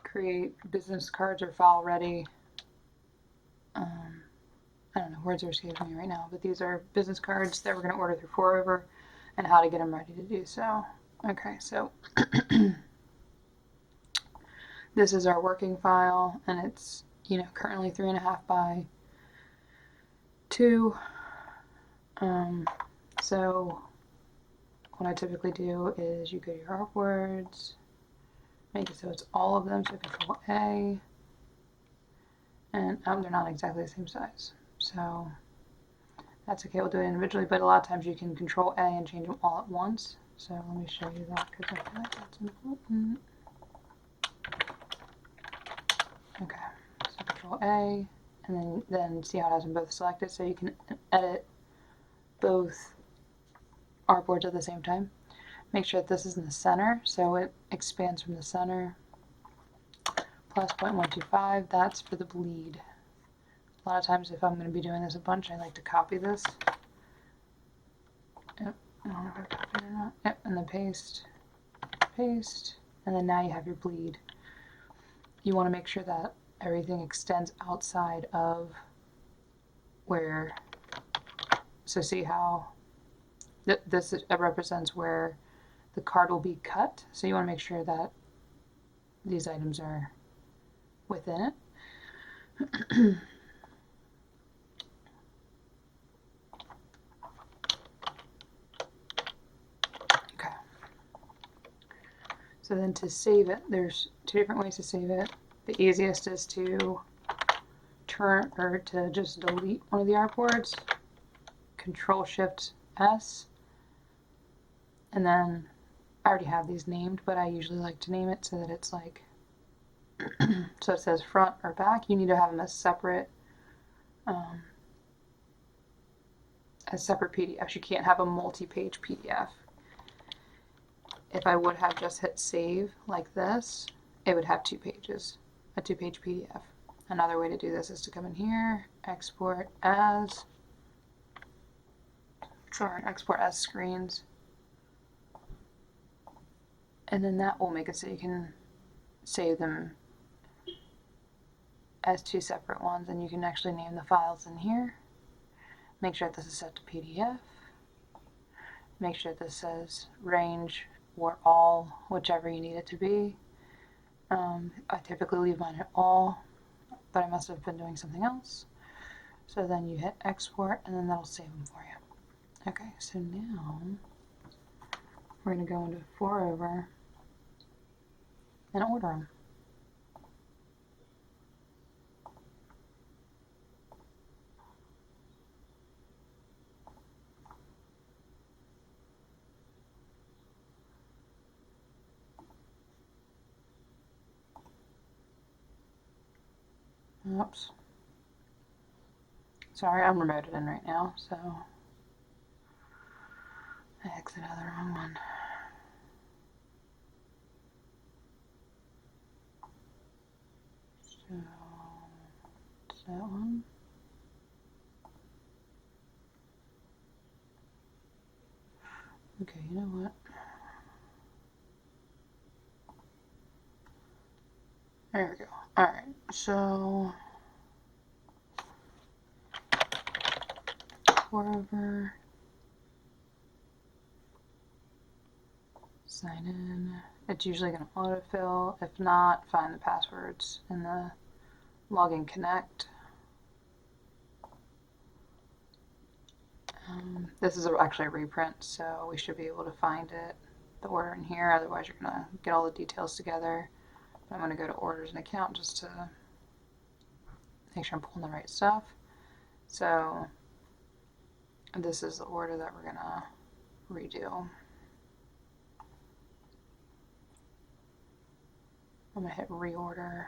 create business cards or file ready. I don't know, words are escaping me right now, but these are business cards that we're going to order through 4over and how to get them ready to do so. Okay, so this is our working file, and it's, you know, currently 3.5 by 2. So what I typically do is you go to your artboards, make it so it's all of them, so Control A, and they're not exactly the same size, so that's okay, we'll do it individually, but a lot of times you can Control A and change them all at once. So let me show you that because I feel like that's important. Okay, so Control A, and then see how it has them both selected, so you can edit both artboards at the same time. Make sure that this is in the center, so it expands from the center. Plus 0.125, that's for the bleed. A lot of times if I'm going to be doing this a bunch, I like to copy this. Yep, I don't know if I copied it or not. Yep, and then paste, paste, and then now you have your bleed. You want to make sure that everything extends outside of where, so see how this represents where the card will be cut, so you want to make sure that these items are within it. Okay. So then to save it, there's 2 different ways to save it. The easiest is to turn, or to just delete one of the artboards, Control-Shift-S, and then I already have these named, but I usually like to name it so that it's like, so it says front or back. You need to have them as separate PDFs. You can't have a multi-page PDF. If I would have just hit save like this, it would have 2 pages, a 2-page PDF. Another way to do this is to come in here, export as screens, and then that will make it so you can save them as 2 separate ones, and you can actually name the files in here. Make sure that this is set to PDF. Make sure that this says range or all, whichever you need it to be. I typically leave mine at all, but I must have been doing something else. So then you hit export, and then that'll save them for you. Okay, so now we're going to go into 4over and order them. Oops. Sorry, I'm remoted in right now, so I exited out of the wrong one. So it's that one. Okay, you know what? There we go. Alright, so 4over, sign in. It's usually going to autofill. If not, find the passwords in the login connect. This is actually a reprint, so we should be able to find it, the order in here. Otherwise, you're going to get all the details together. I'm going to go to orders and account just to make sure I'm pulling the right stuff. So this is the order that we're going to redo. I'm going to hit reorder.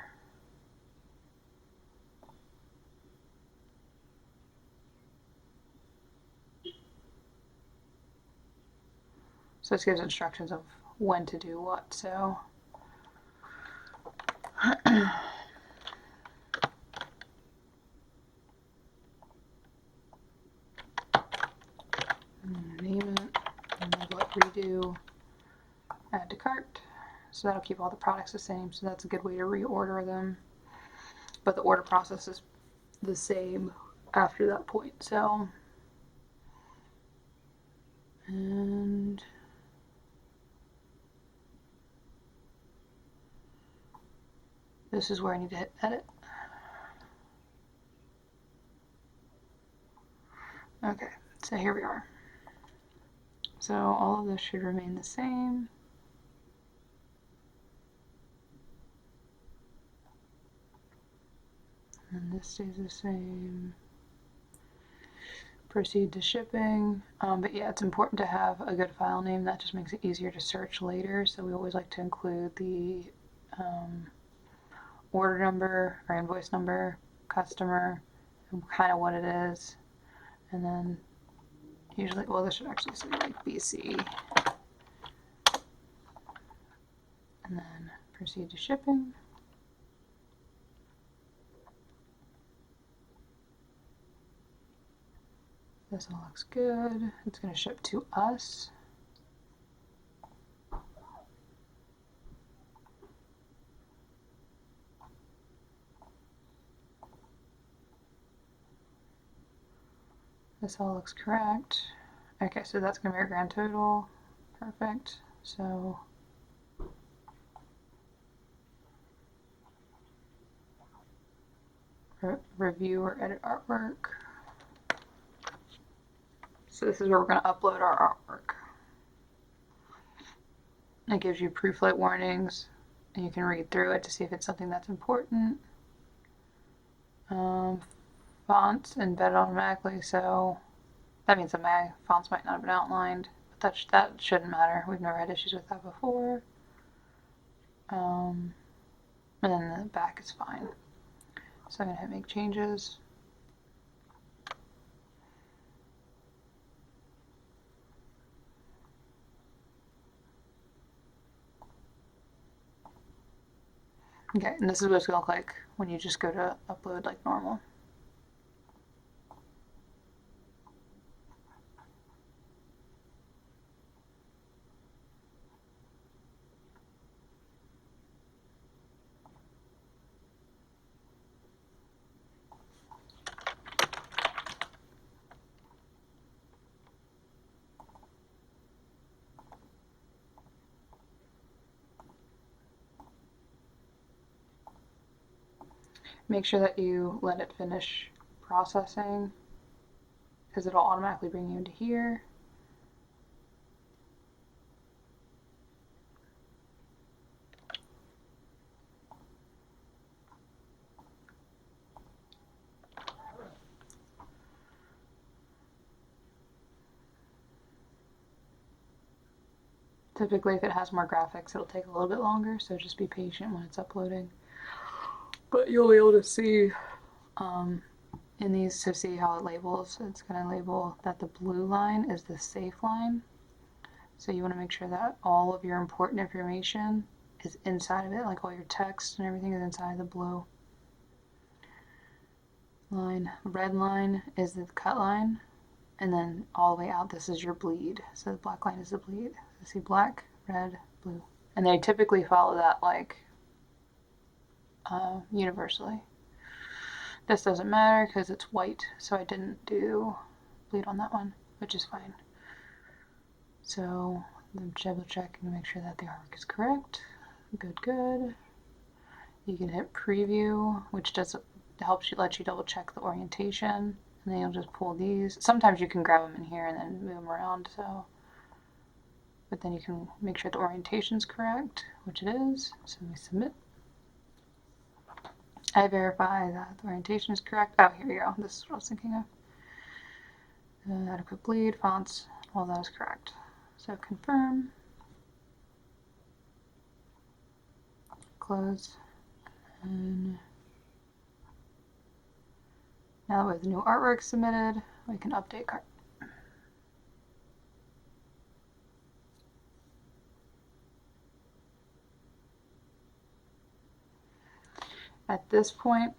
So this gives instructions of when to do what. So name it, and label it redo, add to cart. So that'll keep all the products the same. So that's a good way to reorder them. But the order process is the same after that point. So, and this is where I need to hit edit. Okay, so here we are. So all of this should remain the same. And this stays the same. Proceed to shipping. But yeah, it's important to have a good file name. That just makes it easier to search later. So we always like to include the order number or invoice number, customer, and kind of what it is. And then usually, well, this should actually say like BC. And then proceed to shipping. This all looks good. It's going to ship to us. This all looks correct. Okay, so that's going to be our grand total. Perfect. So review or edit artwork. So this is where we're going to upload our artwork. It gives you pre-flight warnings, and you can read through it to see if it's something that's important. Fonts embed automatically, so that means the fonts might not have been outlined, but that shouldn't matter. We've never had issues with that before. And then the back is fine. So I'm going to hit make changes. Okay, and this is what it's going to look like when you just go to upload like normal. Make sure that you let it finish processing, because it'll automatically bring you into here. Typically, if it has more graphics, it'll take a little bit longer, so just be patient when it's uploading. But you'll be able to see in these to see how it labels. It's going to label that the blue line is the safe line. So you want to make sure that all of your important information is inside of it, like all your text and everything is inside the blue line. Red line is the cut line, and then all the way out this is your bleed. So the black line is the bleed. So see black, red, blue. And they typically follow that like universally. This doesn't matter because it's white, so I didn't do bleed on that one, which is fine. So double check and make sure that the artwork is correct. Good, good. You can hit preview, which helps you let you double check the orientation, and then you'll just pull these. Sometimes you can grab them in here and then move them around. So, but then you can make sure the orientation is correct, which it is. So we submit. I verify that the orientation is correct. Oh, here we go. This is what I was thinking of. Adequate bleed, fonts, all that is correct. So confirm. Close. And now that we have the new artwork submitted, we can update cart. At this point,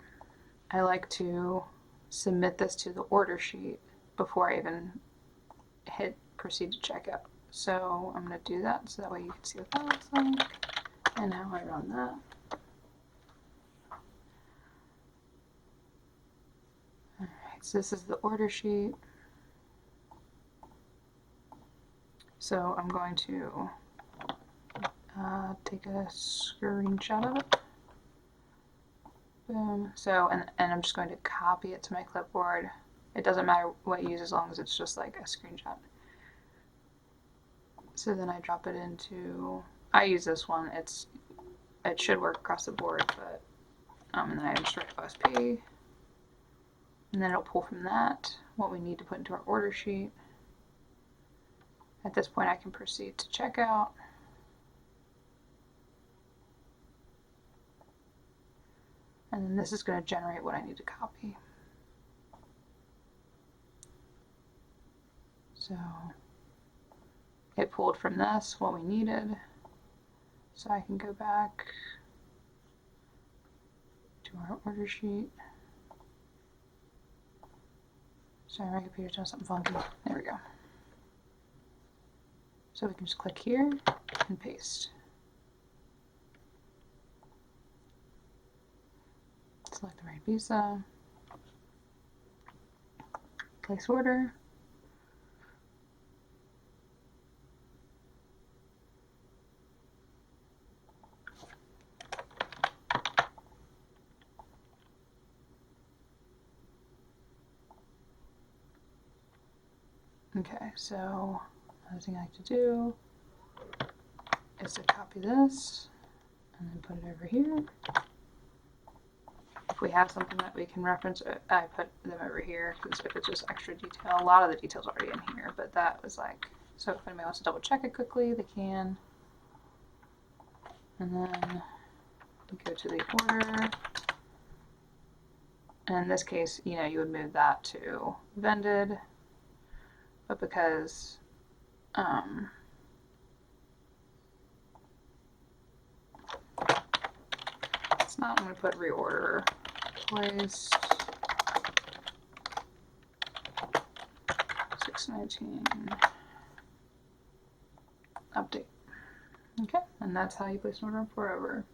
I like to submit this to the order sheet before I even hit proceed to checkout. So I'm going to do that so that way you can see what that looks like. And now I run that. Alright, so this is the order sheet. So I'm going to take a screenshot of it. Boom. So, and I'm just going to copy it to my clipboard. It doesn't matter what you use as long as it's just like a screenshot. So then I drop it into, I use this one. It should work across the board, but, and then I just write OSP. And then it'll pull from that what we need to put into our order sheet. At this point I can proceed to checkout. And then this is going to generate what I need to copy. So it pulled from this what we needed. So I can go back to our order sheet. Sorry, my computer's doing something funky. There we go. So we can just click here and paste. Select the right visa. Place order. Okay, so another thing I like to do is to copy this and then put it over here. If we have something that we can reference, I put them over here because if it's just extra detail, a lot of the detail's already in here, but that was like, so if anybody wants to double check it quickly, they can. And then go to the order. And in this case, you know, you would move that to vended. But because it's not, I'm going to put reorder placed 619 update. Okay, and that's how you place an order for over.